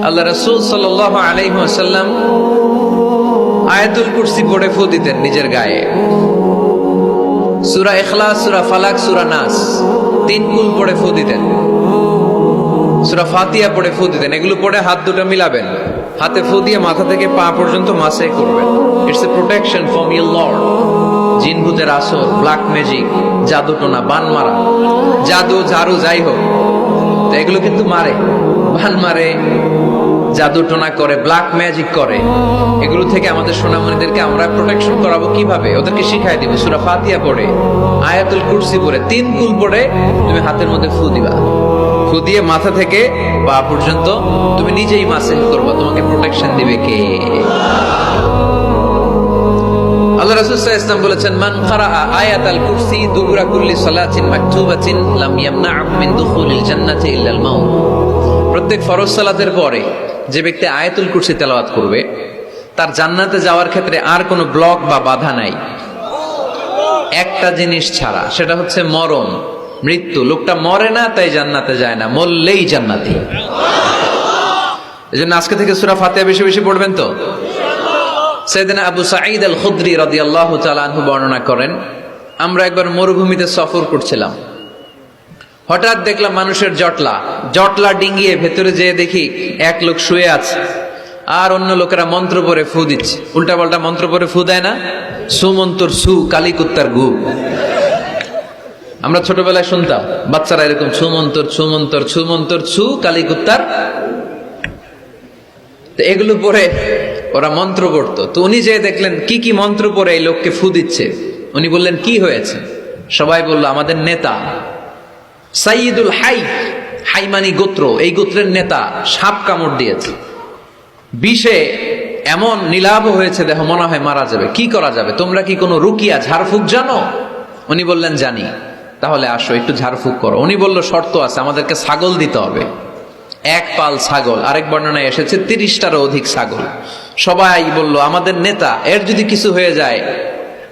আল্লাহ রাসূল সাল্লাল্লাহু আলাইহি ওয়াসাল্লাম আয়াতুল কুরসি পড়ে ফু দিতেন নিজের গায়ে। সূরা ইখলাস, সূরা ফালাক, সূরা নাস তিন কুল পড়ে ফু দিতেন। সূরা ফাতিহা পড়ে ফু দিতেন। এগুলো পড়ে হাত দুটো মিলাবেন, হাতে ফু দিয়ে মাথা থেকে পা পর্যন্ত মাসাই করবেন। It's a protection from your Lord. জিন ভূতের আসর, ব্ল্যাক ম্যাজিক, জাদু টোনা, বান মারা, জাদু ঝাড়ু যাই হোক, এগুলো কিন্তু মারে, বান মারে, জাদু টোনা করে, ব্ল্যাক ম্যাজিক করে। এগুলো থেকে আমাদের সোনামণিদেরকে আমরা প্রোটেকশন করাবো কিভাবে? ওদেরকে শিখাই দিব। সূরা ফাতিহা পড়ে, আয়াতুল কুরসি পড়ে, তিন কুল পড়ে তুমি হাতের মধ্যে ফু দিবা। ফু দিয়ে মাথা থেকে পা পর্যন্ত তুমি নিজেই মাসেহ করবা। তোমাকে প্রোটেকশন দিবে কে? আল্লাহ রাসূল সাল্লাল্লাহু আলাইহি ওয়াসাল্লাম বলেছেন, মান ক্বারাআ আয়াতাল কুরসি দুবুরা কুল্লি সালাতিন মাকতুবাতিন লাম ইয়ামনা'হু মিন দুখুলিল জান্নাতি ইল্লাল মাউত। প্রত্যেক ফরজ সালাতের পরে যে ব্যক্তি আয়াতুল কুরসি তেলাওয়াত করবে, তার জান্নাতে যাওয়ার ক্ষেত্রে আর কোনো ব্লক বা বাধা নাই, একটা জিনিস ছাড়া, সেটা হচ্ছে মরণ, মৃত্যু। লোকটা মরে না তাই জান্নাতে যায় না, মরলেই জান্নাতি। এজন্য আজকে থেকে সূরা ফাতিহা বেশি বেশি পড়বেন তো। সাইয়েদনা আবু সাঈদ আল খুদরি রাদিয়াল্লাহু তাআলা আনহু বর্ণনা করেন, আমরা একবার মরুভূমিতে সফর করছিলাম। হঠাৎ দেখলাম মানুষের জটলা ডিঙ্গিয়ে ভেতরে যেয়ে দেখি এক লোক শুয়ে আছে, আর অন্য লোকেরা মন্ত্র পড়ে ফু দিচ্ছে। উল্টা পাল্টা মন্ত্র পড়ে ফু দেয় না? সুমন্তর সু, কালিকুত্তার গু। আমরা ছোটবেলায় শুনতাম বাচ্চারা এরকম ছুমন্তর ছুমন্তর ছুমন্তর ছু, কালিকুত্তার। তো এগুলো পড়ে ওরা মন্ত্র পড়তো। তো উনি যে দেখলেন কি কি মন্ত্র পড়ে এই লোককে ফু দিচ্ছে, উনি বললেন কি হয়েছে? সবাই বলল, আমাদের নেতা সাইয়্যিদুল হাই, হাইমানি গোত্র, এই গোত্রের নেতা সাপ কামড় দিয়েছে, বিষে এমন নীলাভ হয়েছে, দেহ মনে হয় মারা যাবে। কি করা যাবে? তোমরা কি কোনো রুকিয়া ঝাড়ফুঁক জানো? উনি বললেন জানি। তাহলে আসো একটু ঝাড়ফুঁক করো। উনি বলল শর্ত আছে, আমাদেরকে ছাগল দিতে হবে, এক পাল ছাগল। আরেক বর্ণনায় এসেছে 30টারও অধিক ছাগল। সবাই বলল, আমাদের নেতা, এর যদি কিছু হয়ে যায়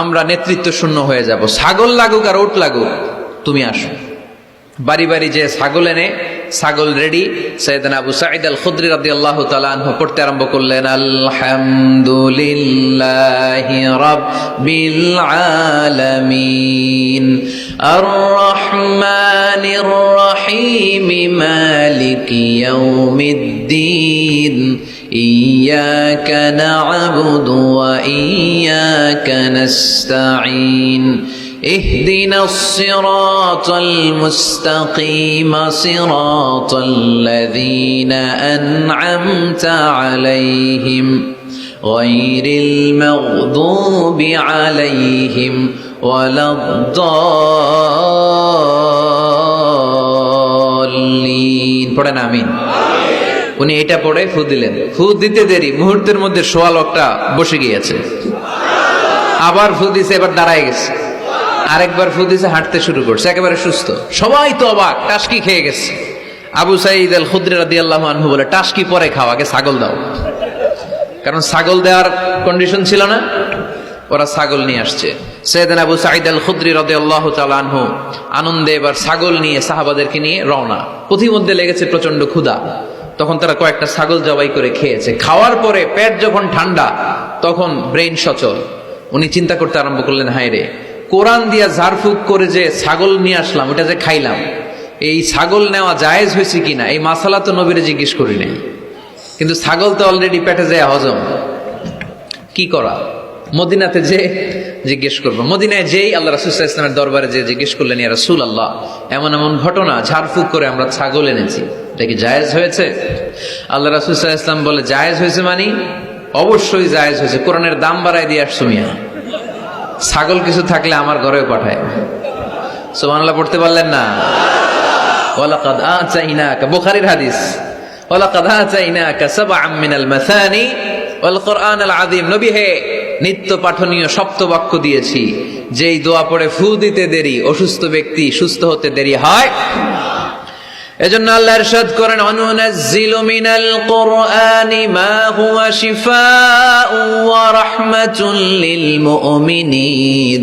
আমরা নেতৃত্ব শূন্য হয়ে যাব, ছাগল লাগুক আর ওট লাগুক, তুমি আসো। বাড়ি বাড়ি যে ছাগল এনে, ছাগল রেডি। সাইয়েদনা আবু সাঈদ আল খুদরি রাদিয়াল্লাহু তাআলা আনহু পড়তে আরম্ভ করলেন, আলহামদুলিল্লাহি রাব্বিল আলামিন আর রহমানির রহিম মালিকি ইয়াউমিদ্দিন ইয়্যাকা না'বুদু ওয়া ইয়্যাকা নাস্তাঈন اهدنا الصراط المستقيم صراط الذين أنعمت عليهم غير المغضوب عليهم ولا الضالين। পড়েন আমিন। উনি এটা পড়ে ফু দিলেন। ফু দিতে দেরি, মুহূর্তের মধ্যে সোয়া লোকটা বসে গিয়েছে। আবার ফু দিছে, এবার দাঁড়ায় গেছে। আরেকবার ফু দিছে, হাঁটতে শুরু করছে, একেবারে সুস্থ। সবাই তো অবাক, টাসকি খেয়ে গেছে। আবু সাঈদ আল খুদরি রাদিয়াল্লাহু আনহু বলে, টাসকি পরে খাও, আগে ছাগল দাও। কারণ ছাগল দেওয়ার কন্ডিশন ছিল না। ওরা ছাগল নিয়ে আসছে। সাইয়েদনা আবু সাঈদ আল খুদরি রাদিয়াল্লাহু তাআলা আনহু আনন্দে এবার ছাগল নিয়ে সাহাবাদেরকে নিয়ে রওনা। পথিমধ্যে লেগেছে প্রচন্ড ক্ষুধা। তখন তারা কয়েকটা ছাগল জবাই করে খেয়েছে। খাওয়ার পরে পেট যখন ঠান্ডা, তখন ব্রেইন সচল। উনি চিন্তা করতে আরম্ভ করলেন, হায় রে, কোরআন দিয়া ঝাড়ফুঁক করে যে ছাগল নিয়ে আসলাম, ওটা যে খাইলাম, এই ছাগল নেওয়া জায়েজ হয়েছে কিনা এই মাসালা তো নবীরে জিজ্ঞেস করি নাই। কিন্তু ছাগল তো অলরেডি পেটে যায় হজম, কি করা? মদিনাতে যে জিজ্ঞেস করবো। মদিনায় যেই আল্লাহ রাসূল সাল্লাল্লাহু আলাইহি ওয়াসাল্লামের দরবারে যে জিজ্ঞেস করলেন, ইয়া রাসূলুল্লাহ, এমন এমন ঘটনা, ঝাড়ফুঁক করে আমরা ছাগল এনেছি, এটা কি জায়েজ হয়েছে? আল্লাহ রাসূল সাল্লাল্লাহু আলাইহি ওয়াসাল্লাম বলে, জায়েজ হয়েছে মানে? অবশ্যই জায়েজ হয়েছে। কোরআনের দাম বাড়ায় দিয়ে আসছো মিয়া, ছাগল কিছু থাকলে আমার ঘরেও পাঠায়। সুবহানাল্লাহ পড়তে পারলেন না? ওয়ালাকাদ আতাইনাকা, বুখারীর হাদিস, ওয়ালাকাদ আতাইনাকা সাবআম মিনাল মাসানি ওয়াল কুরআনাল আযীম। নবী হে, নিত্য পাঠনীয় সপ্তবাক্য দিয়েছি, যেই দোয়া পড়ে ফু দিতে দেরি, অসুস্থ ব্যক্তি সুস্থ হতে দেরি হয়। এজন্য আল্লাহ ইরশাদ করেন, অনুনাজ্জিলু মিনাল কুরআনি মা হুয়া শিফাউ ওয়া রাহমাতুল লিল মুমিনিন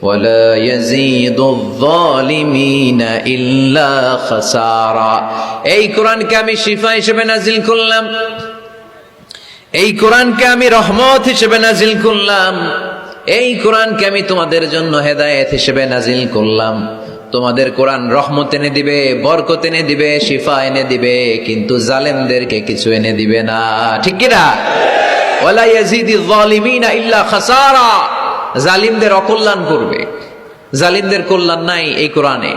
ওয়ালা ইয়াজিদুয যালিমিনা ইল্লা খাসারা। এই কোরআনকে আমি শিফা হিসেবে নাজিল করলাম, এই কোরআনকে আমি রহমত হিসেবে নাজিল করলাম, এই কোরআনকে আমি তোমাদের জন্য হেদায়েত হিসেবে নাজিল করলাম। তোমাদের কোরআন রহমত এনে দিবে, বরকত এনে দিবে, শিফা এনে দিবে, কিন্তু জালেমদেরকে কিছু এনে দিবে না। ঠিক কি না? ওয়ালা ইয়াজিদিয যালিমিনা ইল্লা খাসারা। জালিমদের অকল্যাণ করবে, জালিমদের কল্যাণ নাই এই কোরআনে।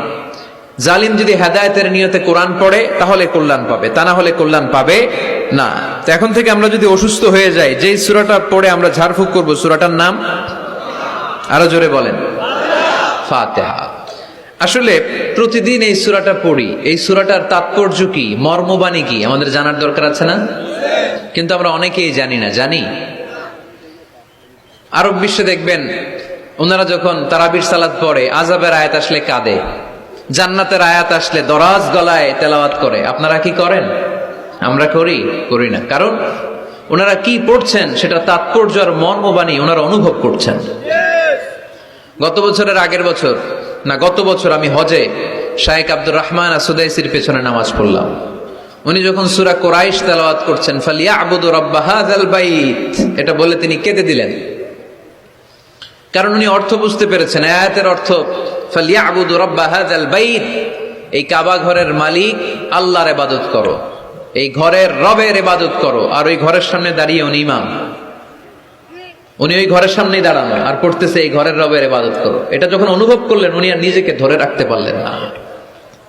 জালিম যদি হেদায়েতের নিয়তে কোরআন পড়ে তাহলে কল্যাণ পাবে, তা না হলে কল্যাণ পাবে না। তো এখন থেকে আমরা যদি অসুস্থ হয়ে যাই, যেই সূরাটা পড়ে আমরা ঝাড়ফুঁক করব, সূরাটার নাম আরো জোরে বলেন, ফাতিহা। আসলে প্রতিদিন এই সূরাটা পড়ি, এই সূরাটার তাৎপর্য কি, মর্মবাণী কি আমাদের জানার দরকার আছে না? কিন্তু আমরা অনেকেই জানি না। জানি আরব বিশ্বে দেখবেন ওনারা যখন তারাবির সালাত পড়ে, আযাবের আয়াত আসলে কাঁদে, জান্নাতের আয়াত আসলে দরাজ গলায় তেলাওয়াত করে। আপনারা কি করেন? আমরা করি না। কারণ ওনারা কি পড়ছেন সেটা তাৎপর্য আর মর্মবাণী ওনারা অনুভব করছেন। গত বছরের আগের বছর না, গত বছর আমি হজে শায়েখ আব্দুর রহমান আসুদাইসির পেছনে নামাজ পড়লাম। উনি যখন সূরা কুরাইশ তেলাওয়াত করছেন, ফালিয়াবুদু রাব্বা হাযাল বাইত, এটা বলে তিনি কেঁদে দিলেন। কারণ উনি অর্থ বুঝতে পেরেছেন, আয়াতের অর্থ ফালিয়াবুদু রাব্বা হাযাল বাইত, এই কাবা ঘরের মালিক আল্লাহর ইবাদত করো, এই ঘরের রবের ইবাদত করো। আর ওই ঘরের সামনে দাঁড়িয়ে উনি ইমাম, উনি ওই ঘরের সামনেই দাঁড়ানো আর পড়তেছে এই ঘরের রবের ইবাদত করো। এটা যখন অনুভব করলেন উনি আর নিজেকে ধরে রাখতে পারলেন না,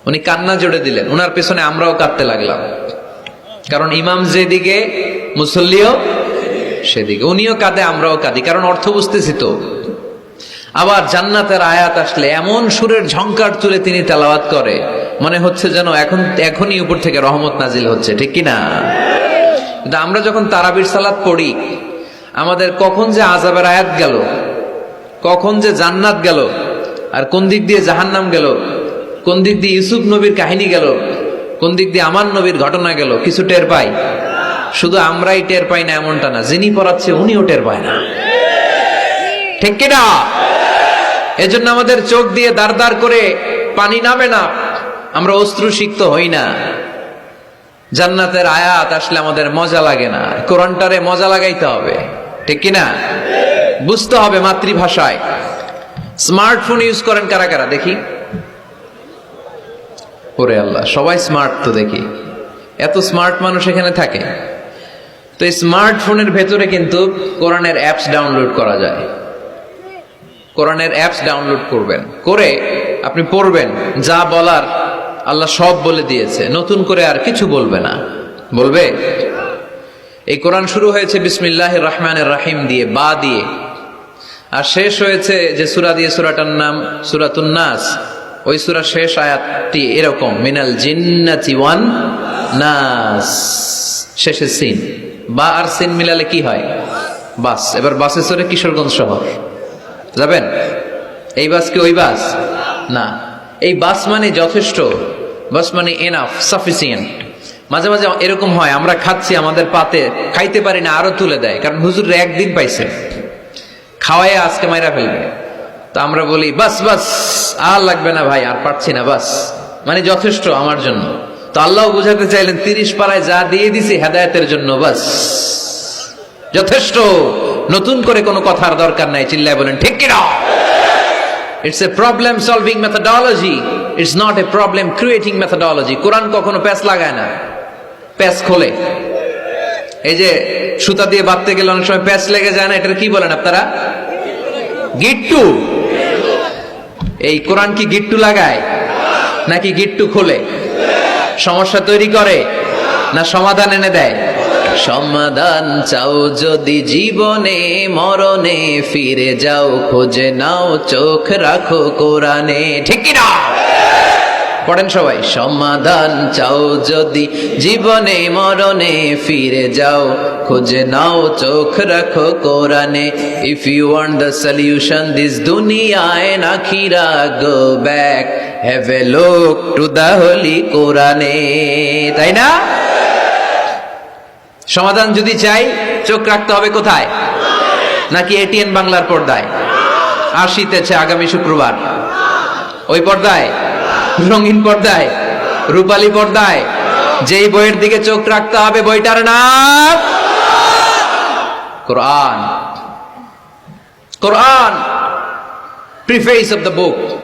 উনি কান্না জোড়ে দিলেন। উনার পেছনে আমরাও কাঁদতে লাগলাম, কারণ ইমাম যেদিকে মুসল্লিও সেদিকে, উনিও কাঁদে আমরাও কাঁদি, কারণ অর্থ বুঝতেছি তো। আবার জান্নাতের আয়াত আসলে এমন সুরের ঝংকার তুলে তিনি তেলাওয়াত করে, মনে হচ্ছে যেন এখনই উপর থেকে রহমত নাজিল হচ্ছে। ঠিক কিনা? কিন্তু আমরা যখন তারাবির সালাত পড়ি, আমাদের কখন যে আযাবের আয়াত গেল, কখন যে জান্নাত গেল, আর কোন দিক দিয়ে জাহান্নাম গেল, কোন দিক দিয়ে ইউসুফ নবীর কাহিনী গেল, কোন দিক দিয়ে আমার নবীর ঘটনা গেল, কিছু টের পাই। শুধু আমরাই টের পাই না এমনটা না, যিনি পড়াচ্ছে উনিও টের পায় না। ঠিক কিনা? এজন্য আমাদের চোখ দিয়ে দাঁড় দাঁড় করে পানি নামে না, আমরা অশ্রুসিক্ত হই না। জান্নাতের আয়াত আসলে আমাদের মজা লাগে না, কোরআনটারে মজা লাগাইতে হবে। ঠিক কিনা? বুঝতে হবে মাতৃভাষায়। স্মার্টফোন ইউজ করেন কারা কারা দেখি? ওরে আল্লাহ, সবাই স্মার্ট তো দেখি, এত স্মার্ট মানুষ এখানে থাকে। তো এই স্মার্টফোনের ভেতরে কিন্তু কোরআনের অ্যাপস ডাউনলোড করা যায়। কোরআনের অ্যাপস ডাউনলোড করবেন, করে আপনি পড়বেন, যা বলার আল্লাহ সব বলে দিয়েছে, নতুন করে আর কিছু বলবে না। বলবে? এই কোরআন শুরু হয়েছে বিসমিল্লাহির রহমানির রহিম দিয়ে, বা দিয়ে, আর শেষ হয়েছে যে সূরা দিয়ে, সূরাটার নাম সূরাতুন নাস। ওই সূরার শেষ আয়াতটি এরকম, মিনাল জিন্নাতি ওয়ান নাস, শেষে সিন। বা আর সিন মিলালে কি হয়? বাস। এবার বাসে চড়ে কিশোরগঞ্জ শহর যাবেন? এই বাস কি ওই বাস না, এই বাস মানে যথেষ্ট, বাস মানে এনাফ, সাফিসিয়েন্ট। মাঝে মাঝে এরকম হয়, আমরা খাচ্ছি, আমাদের পাতে খাইতে পারি না, আরো তুলে দেয়, কারণ হুজুর একদিন পাইছে, খাওয়াই আজকে মাইরা ফেলবে। তো আমরা বলি বাস বাস, আর লাগবে না ভাই, আর পারছি না, বাস মানে যথেষ্ট আমার জন্য। তো আল্লাহ বুঝাতে চাইলেন 30 পারায় যা দিয়ে দিছি হেদায়েতের জন্য, বাস যথেষ্ট, নতুন করে কোনো কথার দরকার নাই। চিল্লায় বলেন ঠিক কিনা? It's a problem solving methodology, it's not a problem creating methodology. কোরআন কখনো প্যাচ লাগায় না, প্যাচ খোলে। এই যে সুতা দিয়ে বাঁধতে গেলে অনেক সময় প্যাচ লেগে যায় না, এটা কি বলেন আপনারা? গিট্টু। এই কোরআন কি গিট্টু লাগায় নাকি গিট্টু খোলে? সমস্যা তৈরি করে না সমাধান এনে দেয়? সমাধান চাও যদি জীবনে মরণে, ফিরে যাও খোঁজে নাও, চোখ রাখো কোরআনে। ঠিক কিনা? পড়েন সবাই। সমাধান চাও যদি জীবনে মরণে, ফিরে যাও খোঁজে নাও, চোখ রাখো কোরআনে। If you want the solution this দুনিয়া এন্ড আখিরা, go back, have a look to the holy কোরআনে। তাই না? সমাধান যদি চাই চোখ রাখতে হবে কোথায়? নাকি এটিএন বাংলার পর্দায়? আসিতেছে আগামী শুক্রবার। ওই পর্দায়, রঙিন পর্দায়, রূপালী পর্দায় যেই বইয়ের দিকে চোখ রাখতে হবে বইটার নাম কোরআন। কোরআন, প্রিফেস অফ দ্য বুক।